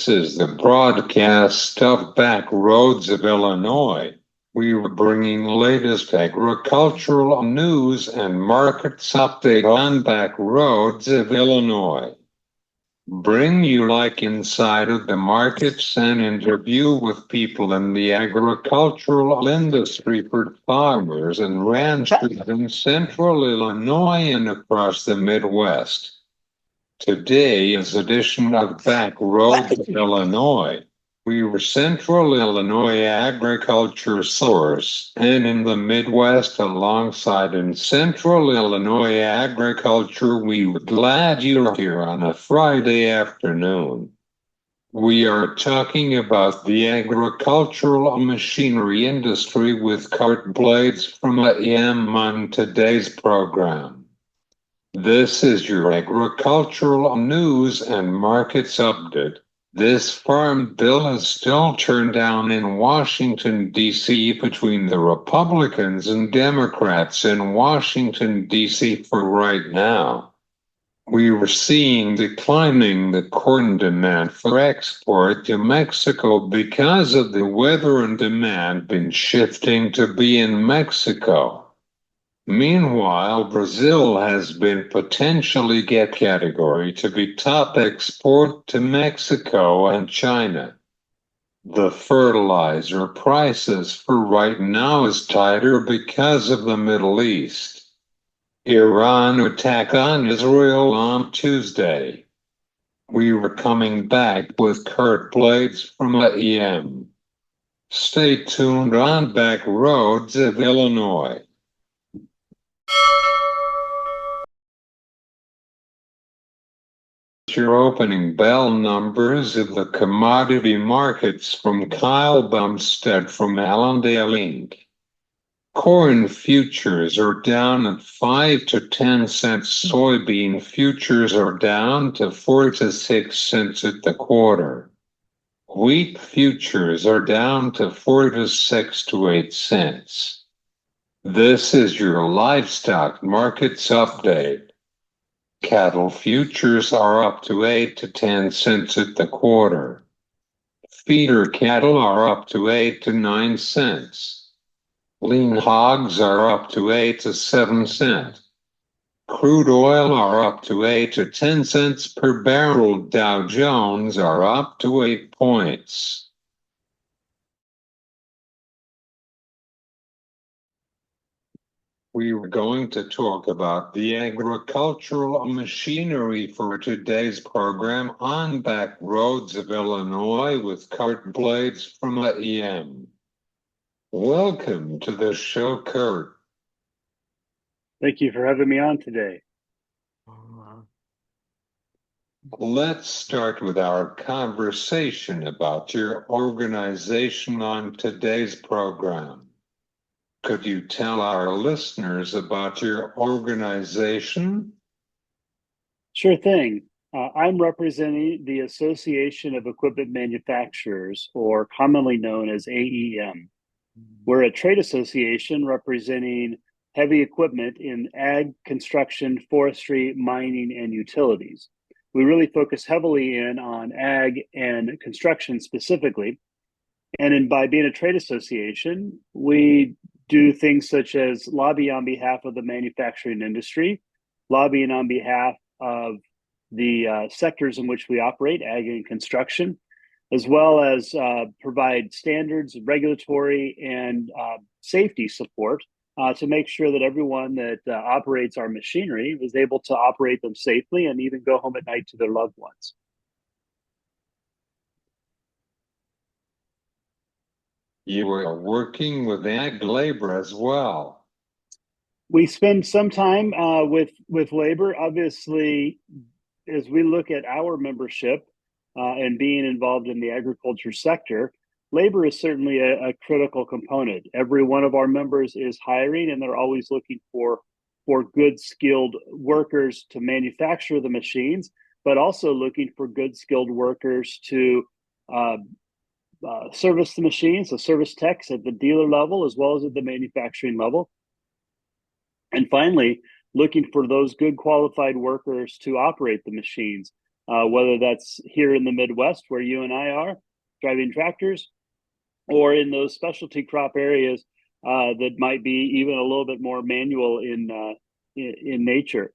This is the broadcast of Back Roads of Illinois. We are bringing latest agricultural news and markets update on Back Roads of Illinois. Bring you like inside of the markets and interview with people in the agricultural industry for farmers and ranchers in central Illinois and across the Midwest. Today is edition of Back Roads of Illinois. We were Central Illinois agriculture source, and in the Midwest alongside in Central Illinois agriculture, we were glad you're here on a Friday afternoon. We are talking about the agricultural machinery industry with cart blades from AM on today's program. This is your agricultural news and markets update. This farm bill is still turned down in Washington, D.C. between the Republicans and Democrats in Washington, D.C. for right now. We were seeing declining the corn demand for export to Mexico because of the weather and demand been shifting to be in Mexico. Meanwhile, Brazil has been potentially get category to be top export to Mexico and China. The fertilizer prices for right now is tighter because of the Middle East. Iran attack on Israel on Tuesday. We were coming back with curt blades from EM. Stay tuned on Back Roads of Illinois. Your opening bell numbers of the commodity markets from Kyle Bumstead from Allendale Inc. Corn futures are down at 5 to 10 cents. Soybean futures are down to 4 to 6 cents at the quarter. Wheat futures are down to 4 to 6 to 8 cents. This is your livestock markets update. Cattle futures are up to 8 to 10 cents at the quarter. Feeder cattle are up to 8 to 9 cents. Lean hogs are up to 8 to 7 cents. Crude oil are up to 8 to 10 cents per barrel. Dow Jones are up to 8 points. We were going to talk about the agricultural machinery for today's program on Back Roads of Illinois with cart blades from EM. Welcome to the show, Curt. Thank you for having me on today. Let's start with our conversation about your organization on today's program. Could you tell our listeners about your organization? Sure thing. I'm representing the Association of Equipment Manufacturers, or commonly known as AEM. We're a trade association representing heavy equipment in ag, construction, forestry, mining, and utilities. We really focus heavily in on ag and construction specifically. And by being a trade association, we do things such as lobby on behalf of the manufacturing industry, lobbying on behalf of the sectors in which we operate, ag and construction, as well as provide standards, regulatory, and safety support to make sure that everyone that operates our machinery is able to operate them safely and even go home at night to their loved ones. You are working with ag labor as well. We spend some time with labor. Obviously, as we look at our membership and being involved in the agriculture sector, labor is certainly a critical component. Every one of our members is hiring, and they're always looking for good skilled workers to manufacture the machines, but also looking for good skilled workers to service the machines, so service techs at the dealer level as well as at the manufacturing level. And finally, looking for those good qualified workers to operate the machines. whether that's here in the Midwest where you and I are driving tractors, or in those specialty crop areas that might be even a little bit more manual in nature.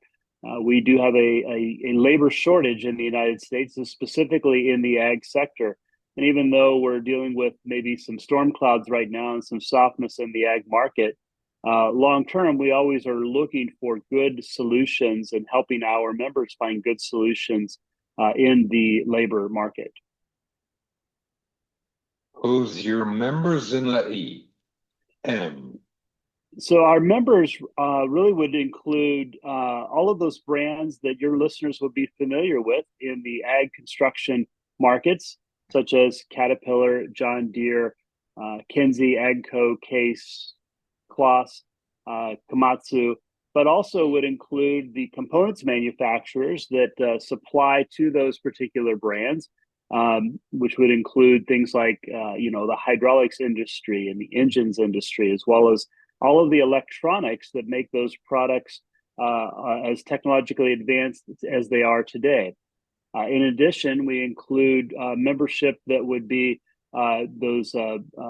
We do have a labor shortage in the United States, specifically in the ag sector. And even though we're dealing with maybe some storm clouds right now and some softness in the ag market, long term, we always are looking for good solutions and helping our members find good solutions in the labor market. Who's your members in the EM? So our members really would include all of those brands that your listeners would be familiar with in the ag construction markets, such as Caterpillar, John Deere, Kenzie, AGCO, Case, Kloss, Komatsu, but also would include the components manufacturers that supply to those particular brands, which would include things like the hydraulics industry and the engines industry, as well as all of the electronics that make those products as technologically advanced as they are today. In addition, we include membership that would be those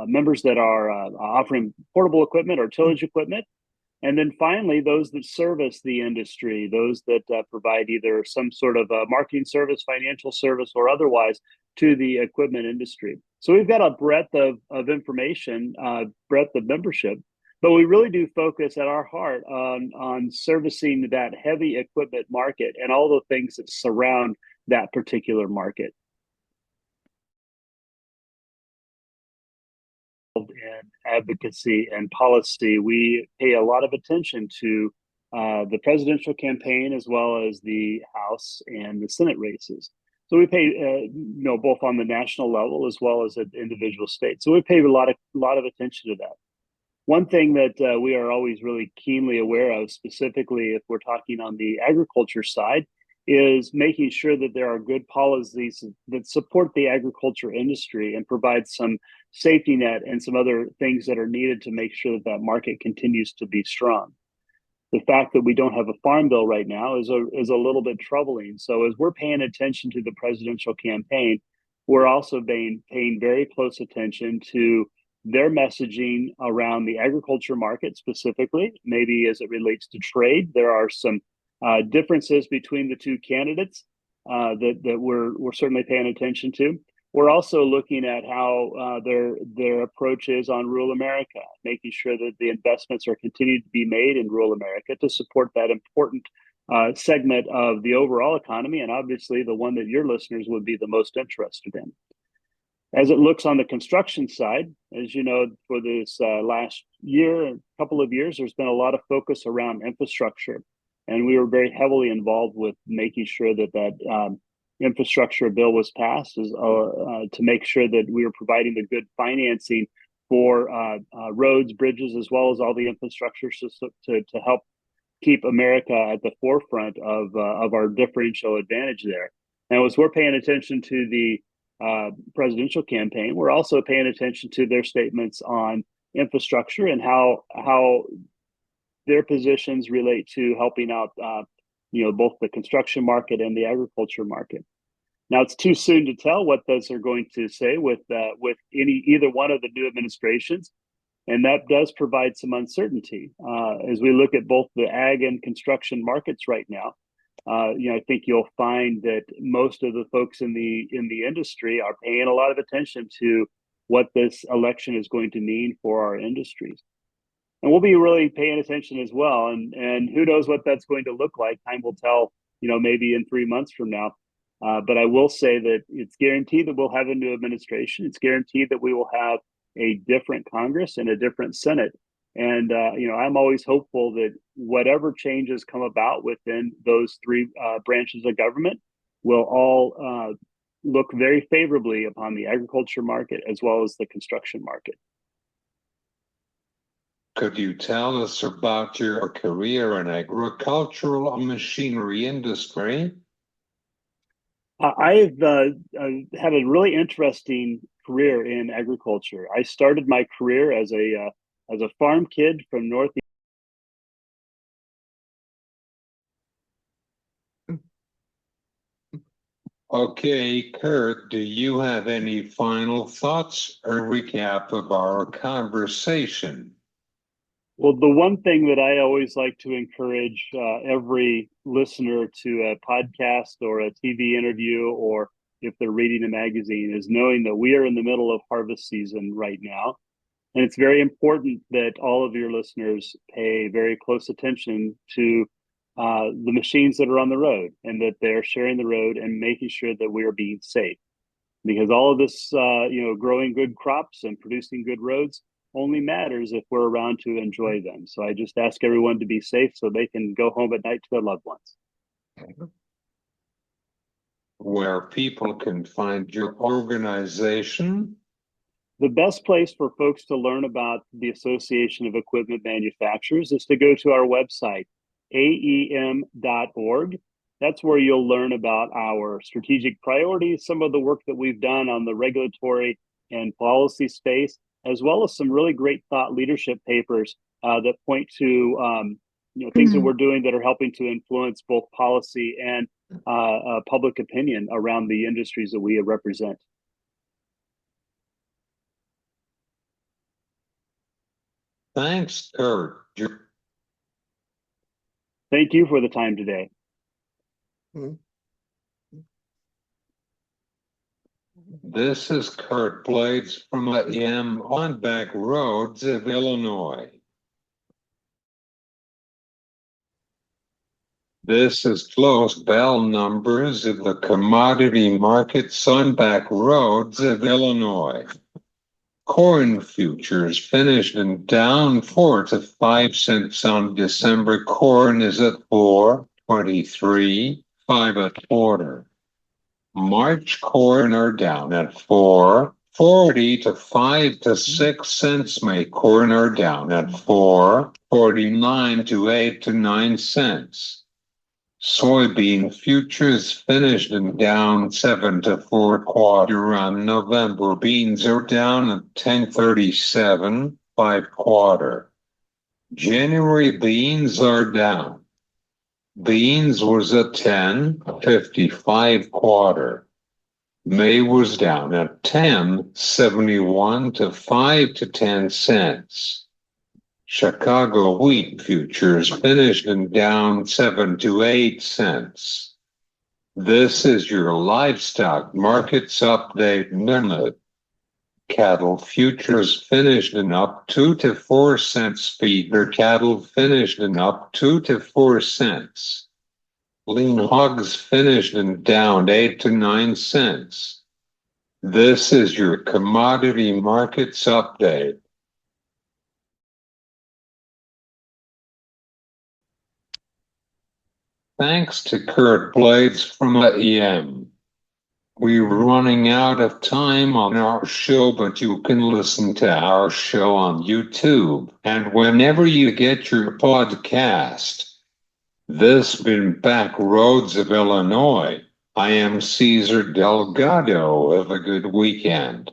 members that are offering portable equipment or tillage equipment. And then finally, those that service the industry, those that provide either some sort of marketing service, financial service, or otherwise to the equipment industry. So we've got a breadth of information, breadth of membership, but we really do focus at our heart on servicing that heavy equipment market and all the things that surround that particular market. In advocacy and policy, we pay a lot of attention to the presidential campaign as well as the House and the Senate races. So we pay, both on the national level as well as at individual states. So we pay a lot of attention to that. One thing that we are always really keenly aware of, specifically if we're talking on the agriculture side, is making sure that there are good policies that support the agriculture industry and provide some safety net and some other things that are needed to make sure that that market continues to be strong. The fact that we don't have a farm bill right now is a little bit troubling. So as we're paying attention to the presidential campaign, we're also paying very close attention to their messaging around the agriculture market specifically, maybe as it relates to trade. There are some differences between the two candidates that we're certainly paying attention to. We're also looking at how their approach is on rural America, making sure that the investments are continued to be made in rural America to support that important segment of the overall economy, and obviously the one that your listeners would be the most interested in. As it looks on the construction side, as you know, for this last year, a couple of years, there's been a lot of focus around infrastructure. And we were very heavily involved with making sure that infrastructure bill was passed to make sure that we were providing the good financing for roads, bridges, as well as all the infrastructure to help keep America at the forefront of our differential advantage there. Now, as we're paying attention to the presidential campaign, we're also paying attention to their statements on infrastructure and how their positions relate to helping out, both the construction market and the agriculture market. Now, it's too soon to tell what those are going to say with either one of the new administrations, and that does provide some uncertainty as we look at both the ag and construction markets right now. I think you'll find that most of the folks in the industry are paying a lot of attention to what this election is going to mean for our industries. And we'll be really paying attention as well. And who knows what that's going to look like. Time will tell, maybe in 3 months from now. But I will say that it's guaranteed that we'll have a new administration. It's guaranteed that we will have a different Congress and a different Senate. And, I'm always hopeful that whatever changes come about within those three branches of government will all look very favorably upon the agriculture market as well as the construction market. Could you tell us about your career in agricultural machinery industry? I've had a really interesting career in agriculture. I started my career as a farm kid from Northeast. Okay, Kurt, do you have any final thoughts or recap of our conversation? Well, the one thing that I always like to encourage every listener to a podcast or a TV interview, or if they're reading a magazine, is knowing that we are in the middle of harvest season right now. And it's very important that all of your listeners pay very close attention to the machines that are on the road and that they're sharing the road and making sure that we are being safe. Because all of this, growing good crops and producing good roads only matters if we're around to enjoy them. So I just ask everyone to be safe so they can go home at night to their loved ones. Where people can find your organization? The best place for folks to learn about the Association of Equipment Manufacturers is to go to our website, aem.org. That's where you'll learn about our strategic priorities, some of the work that we've done on the regulatory and policy space, as well as some really great thought leadership papers that point to things that we're doing that are helping to influence both policy and public opinion around the industries that we represent. Thanks, Kurt. Thank you for the time today. This is Kurt Blades from AEM on back roads of Illinois. This is close bell numbers of the commodity markets on back roads of Illinois. Corn futures finished in down 4 to 5 cents on December. Corn is at 4.23, 5 a quarter. March corn are down at 4.40 to 5 to 6 cents. May corn are down at 4.49 to 8 to 9 cents. Soybean futures finished in down 7 to 4 quarter on November. Beans are down at 10.37, 5 quarter. January beans are down. Beans was at 10.55 quarter. May was down at 10.71 to 5 to 10 cents. Chicago wheat futures finished in down 7 to 8 cents. This is your livestock markets update minute. Cattle futures finished in up 2 to 4 cents. Feeder cattle finished in up 2 to 4 cents. Lean hogs finished in down 8 to 9 cents. This is your commodity markets update. Thanks to Kurt Blades from AEM. We're running out of time on our show, but you can listen to our show on YouTube and whenever you get your podcast. This has been Back Roads of Illinois. I am Cesar Delgado. Have a good weekend.